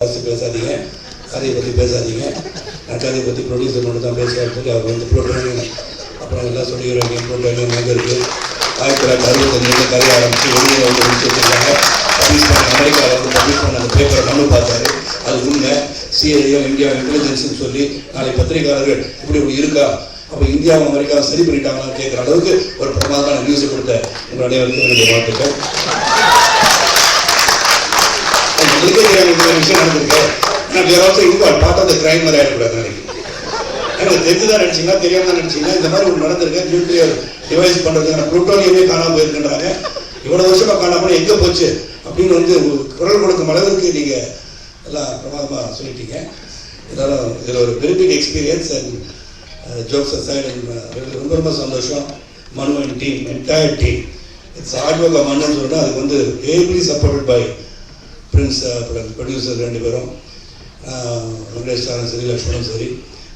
பேசாதீங்க, கதையை பற்றி பேசாதீங்க, நான் கதையை பற்றி ப்ரொடியூசர் மட்டும் தான் பேசுவார் சொல்லி அவர் வந்து ப்ரோக்ராம் அப்புறம் எல்லாம் சொல்லிடுறாங்க. என் ப்ரோக்ராம் எங்கே இருக்குது 1965 கதையை ஆரம்பித்து வெளியே வந்து முடிச்சு வச்சுருக்காங்க. பப்ளிஷ் பண்ண அமெரிக்காவில் வந்து பப்ளிஷ் பண்ண அந்த பேப்பரை மனு பார்த்தாரு. அது உண்மை, சிஐஏ இந்தியா இன்டெலிஜென்ஸ்னு சொல்லி நாளை பத்திரிகையாளர்கள் இப்படி இருக்கா, அப்போ இந்தியாவும் அமெரிக்காவும் சரி பண்ணிட்டாங்களான்னு கேட்குற அளவுக்கு ஒரு பிரமாதமான நியூஸை கொடுத்த உங்கள் அனைவருக்கும் என்னுடைய வாழ்த்துக்கள். விஷயம் நடந்திருக்கு. பார்த்து அந்த கிரைம் மாதிரி ஆகிடக்கூடாது. நாளைக்கு எனக்கு தெரிஞ்சுதான் நினைச்சீங்கன்னா தெரியாம தான் நினைச்சீங்கன்னா இந்த மாதிரி ஒன்று நடந்திருக்கு. நியூக்ளியர் டிவைஸ் பண்றதுக்கான புளூட்டோனியமே காணாம போயிருக்கின்றாங்க. இவ்வளவு வருஷமா காணாம எங்க போச்சு அப்படின்னு வந்து குரல் கொடுக்கும் அளவுக்கு நீங்க எல்லாம் பிரமாதமா சொல்லிட்டீங்க. இதெல்லாம் இதில் ஒரு very big experience and jokes aside ரொம்ப ரொம்ப சந்தோஷம். Manu and team, entire team, it's hard work மனுன்னு சொல்லிட்டு அதுக்கு வந்து ably supported by Prince producer ரெண்டு பேரும், வெங்கடேஷ் சாரும் சரி லக்ஷ்மணும் சரி.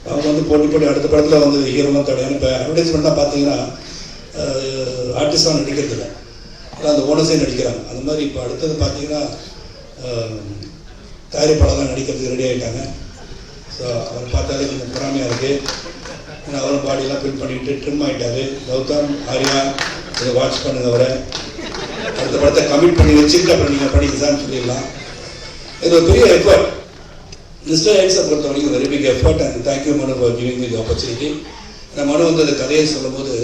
அவங்க வந்து போட்டி அடுத்த படத்தில் வந்து ஹீரோலாம் தடையான. இப்போ அட்வர்டைஸ்மெண்ட் தான் பார்த்தீங்கன்னா ஆர்டிஸ்டாக நடிக்கிறதில்ல, அதான் அந்த ஓனர்ஸே நடிக்கிறாங்க. அந்த மாதிரி இப்போ அடுத்தது பார்த்தீங்கன்னா தயாரிப்பாளர்லாம் நடிக்கிறதுக்கு ரெடி ஆகிட்டாங்க. ஸோ அவர் பார்த்தாலே கொஞ்சம் பொறாமையாக இருக்குது. ஏன்னா அவரும் பாடியெல்லாம் பில் பண்ணிட்டு ட்ரிம் ஆகிட்டாரு. கௌதம், ஆர்யா இதை வாட்ச் பண்ணுங்க. அவரை அடுத்த படத்தை கமிட் பண்ணி வச்சுட்டு அப்புறம் நீங்கள் படிக்கலான்னு சொல்லிடலாம். இது ஒரு பெரிய எஃபர்ட். மிஸ்டர் எக்ஸை பொறுத்த வரைக்கும் very big effort. And thank you Manu for giving the opportunity. நான் மனு வந்து அந்த கதையை சொல்லும்போது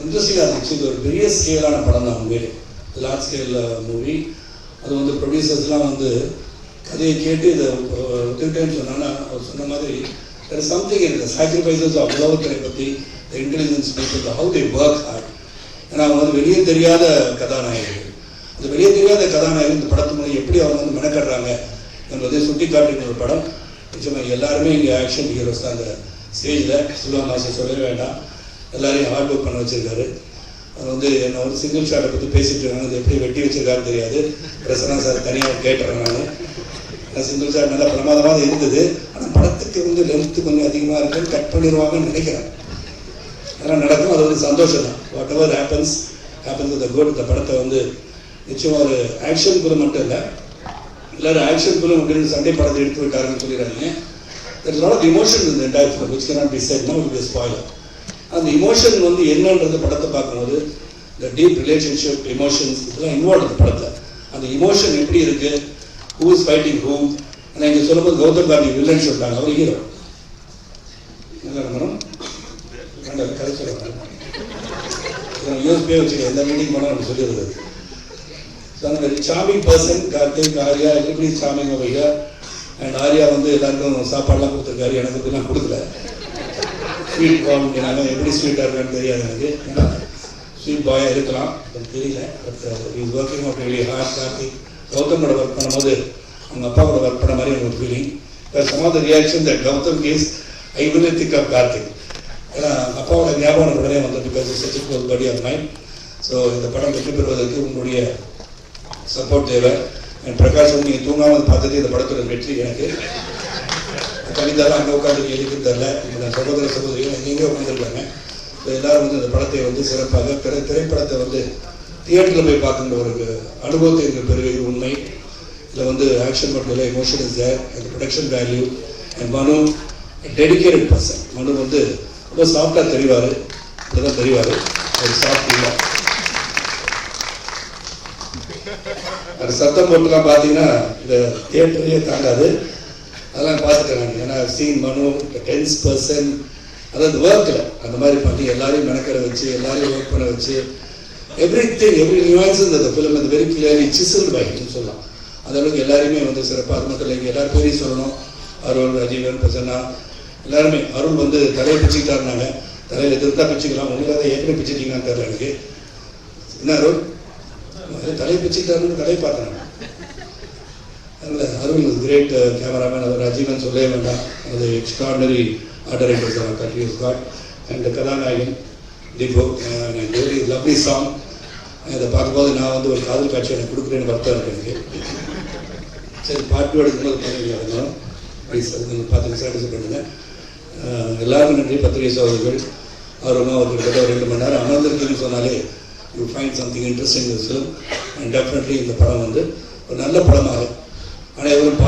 இன்ட்ரெஸ்டிங்காக இருந்துச்சு. இது ஒரு பெரிய ஸ்கேலான படம் தான் உண்மையிலே, லார்ஜ் ஸ்கேல் மூவி. அது வந்து ப்ரொடியூசர்ஸ்லாம் வந்து கதையை கேட்டு இதை ஒத்துக்கிட்டேன்னு சொன்னாங்கன்னா அவர் சொன்ன மாதிரி there is something in the sacrifices of உலகத்துறை பற்றி, the intelligence people, how they work hard. ஏன்னா அவங்க வந்து வெளியே தெரியாத கதாநாயகர்கள். அந்த வெளியே தெரியாத கதாநாயகர்கள் இந்த படத்து மூலம் எப்படி அவங்க வந்து மெனக்கடுறாங்க என்பதை சுட்டி காட்டுகிற ஒரு படம். நிச்சயமாக எல்லாருமே இங்கே ஆக்ஷன் ஹீரோஸ் தான். அந்த ஸ்டேஜில் சில்வா மாஸ்டர் சொல்லவே வேண்டாம், எல்லாரையும் ஹார்ட் ஒர்க் பண்ண வச்சுருக்காரு. அது வந்து என்னை வந்து சிங்கிள் ஷாட்டை பற்றி பேசிகிட்டு இருக்காங்க. அது எப்படி வெட்டி வச்சுருக்காருன்னு தெரியாது. பிரசன்னா சார் தனியாக கேட்டுறேன். நான் சிங்கிள் ஷாட் நல்லா பிரமாதமாக இருந்தது. ஆனால் படத்துக்கு வந்து லென்த்து கொஞ்சம் அதிகமாக இருக்குன்னு கட் பண்ணிடுவாங்கன்னு நினைக்கிறேன். அதெல்லாம் நடக்கும். அது ஒரு சந்தோஷம் தான். What ever happens with the good. இந்த படத்தை வந்து நிச்சயமாக ஒரு ஆக்ஷன் குழு மட்டும் இல்லை, எல்லாரும் ஆக்ஷன் குழு அப்படின்னு சண்டை படத்தை எடுத்து விட்டாருன்னு சொல்லிடுறாங்க. there's a lot of emotion in the entire film which cannot be said, no, it will be a spoiler. அந்த இமோஷன் வந்து என்னன்றது படத்தை பார்க்கும்போது the deep relationship, emotions இதெல்லாம் இன்வால்வ் இந்த படத்தில். அந்த இமோஷன் எப்படி இருக்கு, who is fighting who. ஆனால் இங்கே சொல்லும்போது கௌதம் கார்த்தி வில்லன் சொல்லிட்டாங்க, அவர் ஹீரோ. நல்லா இருக்கணும் கதை சொல்லுவாங்க. யூஎஸ்பே வச்சுக்க எந்த மீட்டிங் போனால் நம்ம சொல்லிடுறது. ஸோ அந்த மாதிரி சாமிங் பர்சன் கார்த்திக், ஆர்யா, எப்படி சாமிங் வையா. அண்ட் ஆர்யா வந்து எல்லாருக்கும் சாப்பாடுலாம் கொடுத்துருக்காரு, எனக்கு இதெல்லாம் கொடுக்கல. ஸ்வீட் பாய் நாங்கள் எப்படி ஸ்வீட்டாக இருக்கான்னு தெரியாது எனக்கு. ஏன்னா ஸ்வீட் பாயாக இருக்கலாம், எனக்கு தெரியல. But is working out really hard. Karthik கௌதமோட ஒர்க் பண்ணும்போது அவங்க அப்பாவோட ஒர்க் பண்ண மாதிரி எனக்கு ஒரு feeling. But some of the reaction that Gautam gives I will think of Karthik. ஏன்னா அப்பாவோட ஞாபகம் உடனே வந்து because it's such a body of mind. So இந்த படம் வெற்றி பெறுவதற்கு உங்களுடைய சப்போர்ட் தேவை. அண்ட் பிரகாஷ் வந்து நீங்கள் தூங்காமல் பார்த்தது இந்த படத்தோட வெற்றி. எனக்கு கவிதாலாம் அங்கே உட்காந்து எதுக்குன்னு தெரில. இப்போ நான் சகோதரிகள் எங்கேயோ உட்காந்துருக்காங்க. ஸோ எல்லாரும் வந்து இந்த படத்தை வந்து சிறப்பாக திரைப்படத்தை வந்து தியேட்டரில் போய் பார்க்கின்ற ஒரு அனுபவத்தை எங்களுக்கு பெறுவது உண்மை. இதில் வந்து ஆக்ஷன் மட்டும் இல்லை, emotion is there and production value. And Manu dedicated person. Manu வந்து ரொம்ப சாஃப்டாக தெரிவார், இப்படிதான் தெரிவார். ஒரு சாஃப்ட் இல்லை. அது சத்தம் போட்டுலாம் பார்த்தீங்கன்னா இந்த தியேட்டரையே தாண்டாது. அதெல்லாம் பார்த்துட்டேன் நான். ஏன்னா சீன் மனு டென்ஸ் பர்சன், அதாவது ஒர்க்கில் அந்த மாதிரி பண்ணி எல்லாரையும் மெனக்கட வச்சு எல்லாரையும் ஒர்க் பண்ண வச்சு everything, every nuance in the film is very clearly chiseled by him சொல்லலாம். அந்த அளவுக்கு எல்லாருமே வந்து சிறப்பாக. அது மட்டும் இல்லை, இங்கே எல்லாரும் பேரையும் சொல்லணும். அருள், ராஜீவன், பிரசன்னா எல்லாருமே. அருள் வந்து தலையை பிச்சுக்கிட்டாருனாங்க. தலையில் எதிர்த்தா பிச்சுக்கலாம், உங்களால் ஏற்கனவே பிச்சுட்டீங்கன்னு தெரியல எனக்கு. என்ன அருள் தலையை பிச்சுக்கிட்டாருன்னு தலையை பார்த்தேன். அதில் அருள் இஸ் கிரேட் கேமராமேன். அது ராஜீவன் சொல்லவே வேண்டாம். அது extraordinary art directors are that is God. And கதாநாயகன் தீபு, வெரி லவ்லி சாங். இதை பார்க்கும்போது நான் வந்து ஒரு காதல் காட்சி எனக்கு கொடுக்குறேன்னு வருத்தம் இருக்கு எனக்கு. சரி, பாட்டு எடுக்கும்போது பண்ணுவீங்க, ப்ளீஸ் அது நீங்கள் பார்த்து சாட்டிஸ்ஃபை பண்ணுங்கள். எல்லாருக்கும் நன்றி. பத்திரிகை சகோதரர்கள் ஆர்வமாக ஒரு கிட்டத்தட்ட 2 மணி நேரம் அமர்ந்திருக்குன்னு சொன்னாலே you find something interesting this film. And definitely இந்த படம் வந்து ஒரு நல்ல படமாக அனைவரும்